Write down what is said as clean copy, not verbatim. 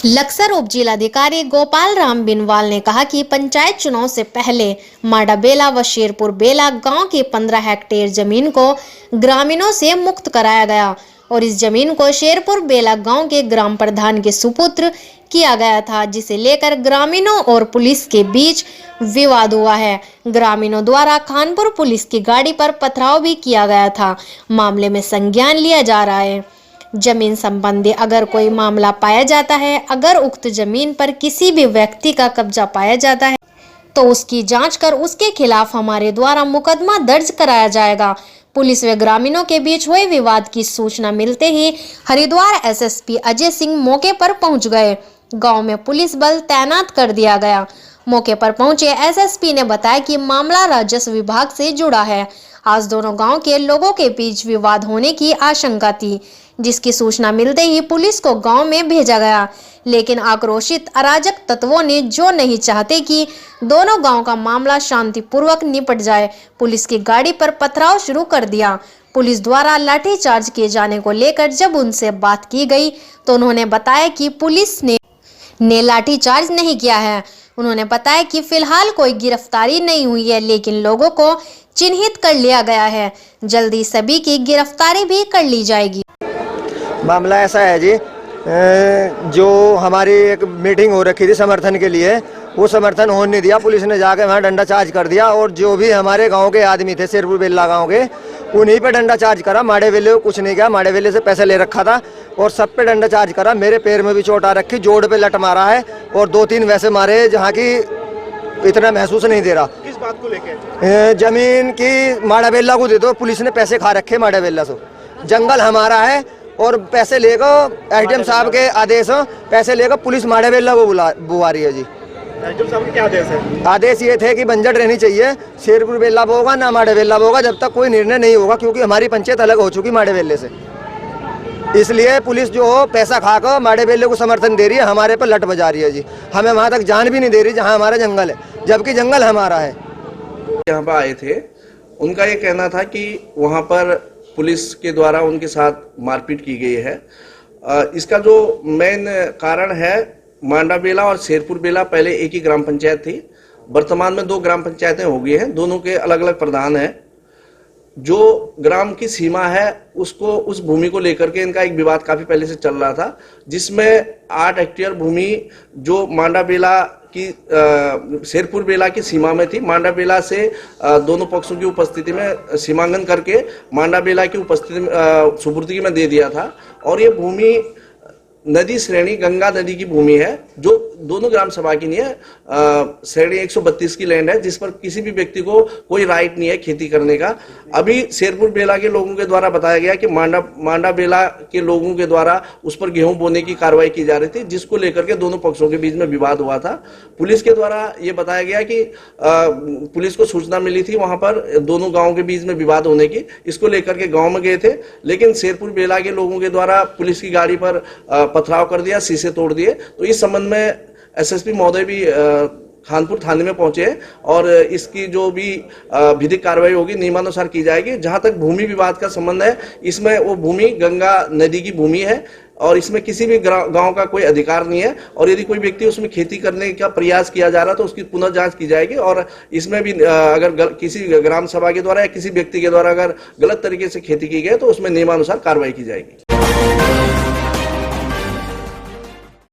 लक्सर उप जिलाधिकारी गोपाल राम बिनवाल ने कहा कि पंचायत चुनाव से पहले माडाबेला व शेरपुर बेला गांव की 15 हेक्टेयर जमीन को ग्रामीणों से मुक्त कराया गया और इस जमीन को शेरपुर बेला गांव के ग्राम प्रधान के सुपुत्र किया गया था, जिसे लेकर ग्रामीणों और पुलिस के बीच विवाद हुआ है। ग्रामीणों द्वारा खानपुर पुलिस की गाड़ी पर पथराव भी किया गया था। मामले में संज्ञान लिया जा रहा है। जमीन संबंधी अगर कोई मामला पाया जाता है, अगर उक्त जमीन पर किसी भी व्यक्ति का कब्जा पाया जाता है तो उसकी जांच कर उसके खिलाफ हमारे द्वारा मुकदमा दर्ज कराया जाएगा। पुलिस व ग्रामीणों के बीच हुए विवाद की सूचना मिलते ही हरिद्वार एसएसपी अजय सिंह मौके पर पहुंच गए। गांव में पुलिस बल तैनात कर दिया गया। मौके पर पहुंचे एसएसपी ने बताया कि मामला राजस्व विभाग से जुड़ा है। आज दोनों गांव के लोगों के बीच विवाद होने की आशंका थी, जिसकी सूचना मिलते ही पुलिस को गांव में भेजा गया, लेकिन आक्रोशित अराजक तत्वों ने जो नहीं चाहते कि दोनों गांव का मामला शांतिपूर्वक निपट जाए, पुलिस की गाड़ी पर पथराव शुरू कर दिया। पुलिस द्वारा लाठीचार्ज किए जाने को लेकर जब उनसे बात की गई तो उन्होंने बताया कि पुलिस ने लाठीचार्ज नहीं किया है। उन्होंने बताया कि फिलहाल कोई गिरफ्तारी नहीं हुई है, लेकिन लोगों को चिन्हित कर लिया गया है। जल्दी सभी की गिरफ्तारी भी कर ली जाएगी। मामला ऐसा है जी, जो हमारी एक मीटिंग हो रखी थी समर्थन के लिए, वो समर्थन होने नहीं दिया। पुलिस ने जाके वहाँ डंडा चार्ज कर दिया और जो भी हमारे गांव के आदमी थे, शेरपुर बेला गांव के, उन्हीं पे डंडा चार्ज करा। माड़ेवेले को कुछ नहीं किया, माड़ेवेले से पैसे ले रखा था और सब पे डंडा चार्ज करा। मेरे पैर में भी चोट आ रखी, जोड़ पे लट मारा है और 2-3 वैसे मारे जहाँ की इतना महसूस नहीं दे रहा। किस बात को लेके? जमीन की माड़ेवेला को दे दो। पुलिस ने पैसे खा रखे माड़ेवेला से। जंगल हमारा है और पैसे लेकर एसडीएम साहब के आदेश पैसे लेकर पुलिस माड़ेवेला को बुला रही है जी। एसडीएम साहब के क्या आदेश है? आदेश ये थे कि बंजर रहनी चाहिए, शेरपुर बेला होगा ना माड़ेवेला होगा, जब तक कोई निर्णय नहीं होगा, क्योंकि हमारी पंचायत अलग हो चुकी माड़ेवेले से। इसलिए पुलिस जो हो पैसा खाकर माड़ेवेले को समर्थन दे रही है, हमारे पर लट बजा रही है जी। हमें वहाँ तक जान भी नहीं दे रही जहाँ हमारा जंगल है, जबकि जंगल हमारा है। यहाँ पर आए थे, उनका ये कहना था कि वहाँ पर पुलिस के द्वारा उनके साथ मारपीट की गई है। इसका जो मेन कारण है, मांडाबेला और शेरपुर बेला पहले एक ही ग्राम पंचायत थी। वर्तमान में 2 ग्राम पंचायतें हो गई हैं, दोनों के अलग अलग प्रधान हैं। जो ग्राम की सीमा है उसको, उस भूमि को लेकर के इनका एक विवाद काफी पहले से चल रहा था, जिसमें 8 हेक्टेयर भूमि जो मांडाबेला की शेरपुर बेला की सीमा में थी, मांडाबेला से दोनों पक्षों की उपस्थिति में सीमांकन करके मांडाबेला की उपस्थिति में सुपुर्दगी में दे दिया था। और ये भूमि नदी श्रेणी गंगा नदी की भूमि है, जो दोनों ग्राम सभा की नहीं है। श्रेणी 132 की लैंड है, जिस पर किसी भी व्यक्ति को कोई राइट नहीं है खेती करने का। अभी शेरपुर बेला के लोगों के द्वारा बताया गया कि मांडा बेला के लोगों के द्वारा उस पर गेहूं बोने की कार्रवाई की जा रही थी, जिसको लेकर के दोनों पक्षों के बीच में विवाद हुआ था। पुलिस के द्वारा ये बताया गया कि पुलिस को सूचना मिली थी वहां पर दोनों गाँव के बीच में विवाद होने की। इसको लेकर के गाँव में गए थे, लेकिन शेरपुर बेला के लोगों के द्वारा पुलिस की गाड़ी पर पथराव कर दिया, शीशे तोड़ दिए। तो इस संबंध में एसएसपी महोदय भी खानपुर थाने में पहुंचे और इसकी जो भी विधिक कार्रवाई होगी नियमानुसार की जाएगी। जहां तक भूमि विवाद का संबंध है, इसमें वो भूमि गंगा नदी की भूमि है और इसमें किसी भी गांव का कोई अधिकार नहीं है। और यदि कोई व्यक्ति उसमें खेती करने का प्रयास किया जा रहा तो उसकी पुनः जांच की जाएगी। और इसमें भी अगर किसी ग्राम सभा के द्वारा या किसी व्यक्ति के द्वारा अगर गलत तरीके से खेती की गई तो उसमें नियमानुसार कार्रवाई की जाएगी।